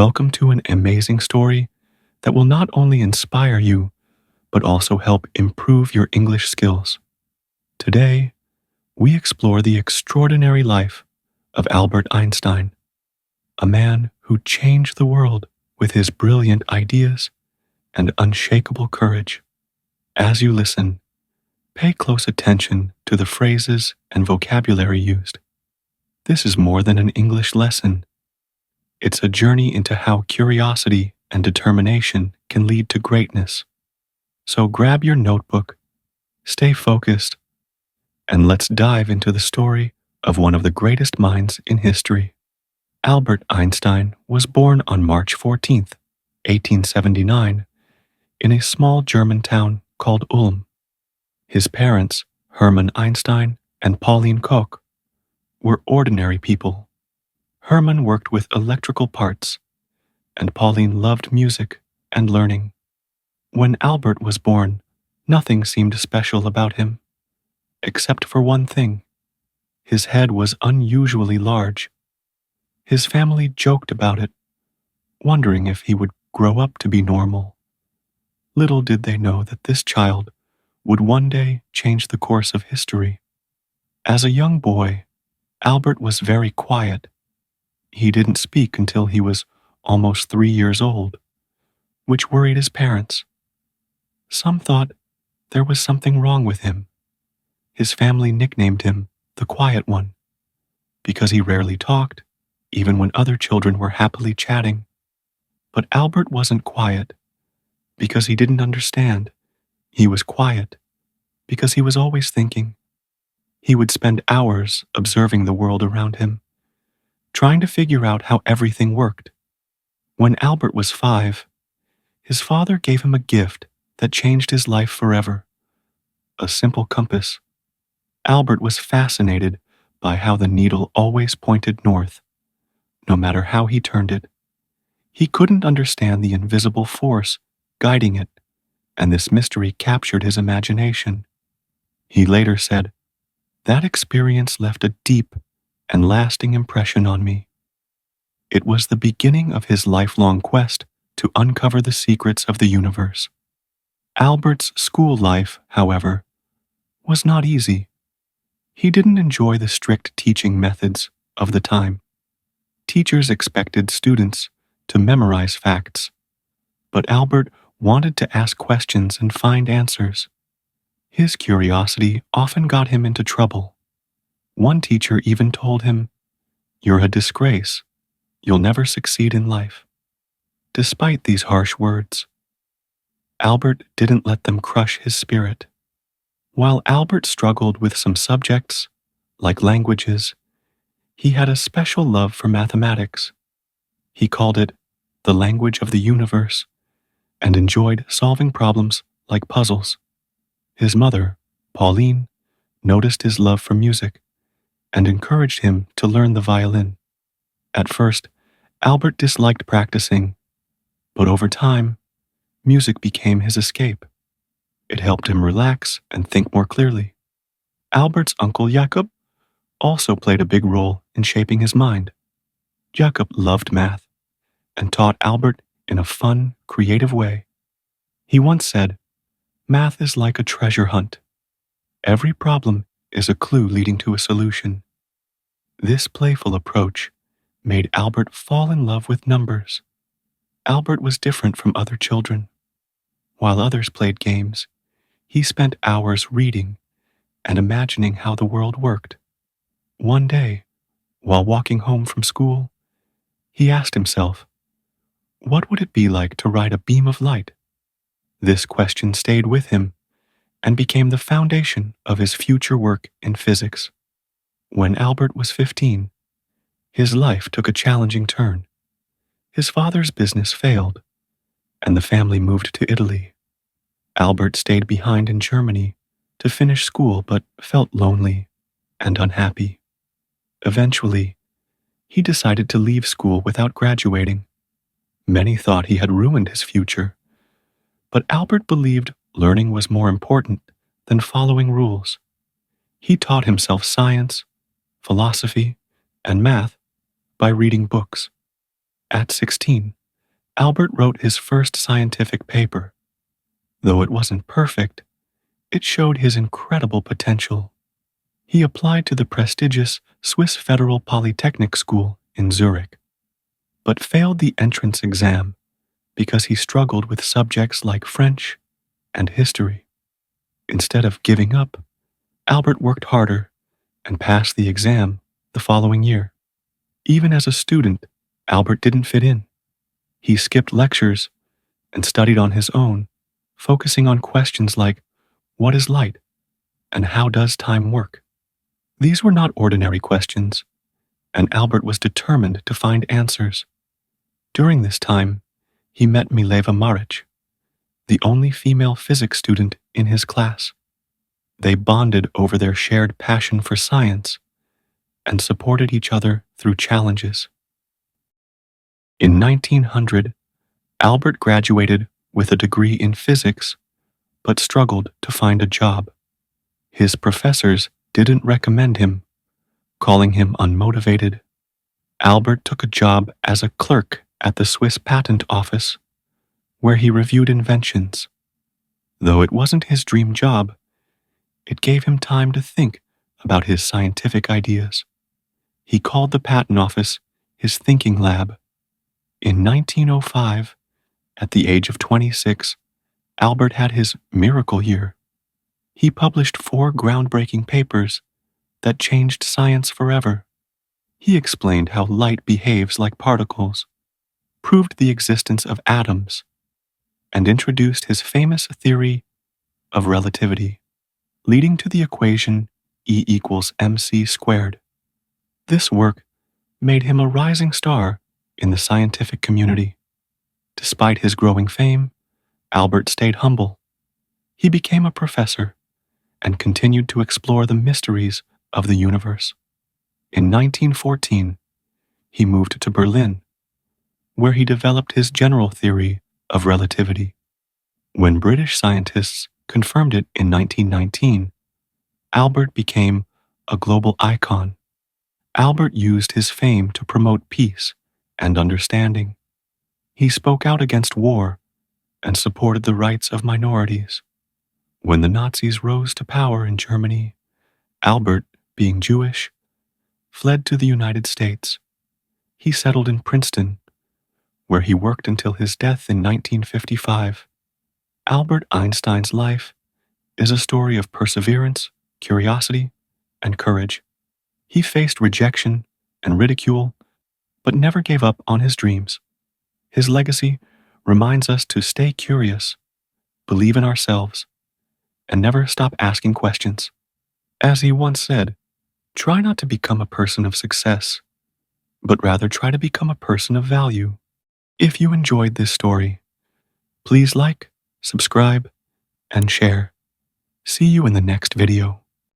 Welcome to an amazing story that will not only inspire you, but also help improve your English skills. Today, we explore the extraordinary life of Albert Einstein, a man who changed the world with his brilliant ideas and unshakable courage. As you listen, pay close attention to the phrases and vocabulary used. This is more than an English lesson. It's a journey into how curiosity and determination can lead to greatness. So grab your notebook, stay focused, and let's dive into the story of one of the greatest minds in history. Albert Einstein was born on March 14th, 1879, in a small German town called Ulm. His parents, Hermann Einstein and Pauline Koch, were ordinary people. Hermann worked with electrical parts, and Pauline loved music and learning. When Albert was born, nothing seemed special about him, except for one thing. His head was unusually large. His family joked about it, wondering if he would grow up to be normal. Little did they know that this child would one day change the course of history. As a young boy, Albert was very quiet. He didn't speak until he was almost 3 years old, which worried his parents. Some thought there was something wrong with him. His family nicknamed him the Quiet One, because he rarely talked, even when other children were happily chatting. But Albert wasn't quiet because he didn't understand. He was quiet because he was always thinking. He would spend hours observing the world around him, trying to figure out how everything worked. When Albert was 5, his father gave him a gift that changed his life forever: a simple compass. Albert was fascinated by how the needle always pointed north, no matter how he turned it. He couldn't understand the invisible force guiding it, and this mystery captured his imagination. He later said, "That experience left a deep and lasting impression on me." It was the beginning of his lifelong quest to uncover the secrets of the universe. Albert's school life, however, was not easy. He didn't enjoy the strict teaching methods of the time. Teachers expected students to memorize facts, but Albert wanted to ask questions and find answers. His curiosity often got him into trouble. One teacher even told him, "You're a disgrace. You'll never succeed in life." Despite these harsh words, Albert didn't let them crush his spirit. While Albert struggled with some subjects, like languages, he had a special love for mathematics. He called it the language of the universe and enjoyed solving problems like puzzles. His mother, Pauline, noticed his love for music and encouraged him to learn the violin. At first, Albert disliked practicing, but over time, music became his escape. It helped him relax and think more clearly. Albert's uncle Jakob also played a big role in shaping his mind. Jakob loved math and taught Albert in a fun, creative way. He once said, "Math is like a treasure hunt. Every problem is a clue leading to a solution." This playful approach made Albert fall in love with numbers. Albert was different from other children. While others played games, he spent hours reading and imagining how the world worked. One day, while walking home from school, he asked himself, what would it be like to ride a beam of light? This question stayed with him and became the foundation of his future work in physics. When Albert was 15, his life took a challenging turn. His father's business failed, and the family moved to Italy. Albert stayed behind in Germany to finish school but felt lonely and unhappy. Eventually, he decided to leave school without graduating. Many thought he had ruined his future, but Albert believed learning was more important than following rules. He taught himself science, philosophy, and math by reading books. At 16, Albert wrote his first scientific paper. Though it wasn't perfect, it showed his incredible potential. He applied to the prestigious Swiss Federal Polytechnic School in Zurich, but failed the entrance exam because he struggled with subjects like French and history. Instead of giving up, Albert worked harder and passed the exam the following year. Even as a student, Albert didn't fit in. He skipped lectures and studied on his own, focusing on questions like, what is light and how does time work? These were not ordinary questions, and Albert was determined to find answers. During this time, he met Mileva Maric, the only female physics student in his class. They bonded over their shared passion for science and supported each other through challenges. In 1900, Albert graduated with a degree in physics, but struggled to find a job. His professors didn't recommend him, calling him unmotivated. Albert took a job as a clerk at the Swiss Patent Office, where he reviewed inventions. Though it wasn't his dream job, it gave him time to think about his scientific ideas. He called the patent office his thinking lab. In 1905, at the age of 26, Albert had his miracle year. He published 4 groundbreaking papers that changed science forever. He explained how light behaves like particles, proved the existence of atoms, and introduced his famous theory of relativity, leading to the equation E equals mc squared. This work made him a rising star in the scientific community. Despite his growing fame, Albert stayed humble. He became a professor and continued to explore the mysteries of the universe. In 1914, he moved to Berlin, where he developed his general theory of relativity. When British scientists confirmed it in 1919, Albert became a global icon. Albert used his fame to promote peace and understanding. He spoke out against war and supported the rights of minorities. When the Nazis rose to power in Germany, Albert, being Jewish, fled to the United States. He settled in Princeton, where he worked until his death in 1955. Albert Einstein's life is a story of perseverance, curiosity, and courage. He faced rejection and ridicule, but never gave up on his dreams. His legacy reminds us to stay curious, believe in ourselves, and never stop asking questions. As he once said, try not to become a person of success, but rather try to become a person of value. If you enjoyed this story, please like, subscribe, and share. See you in the next video.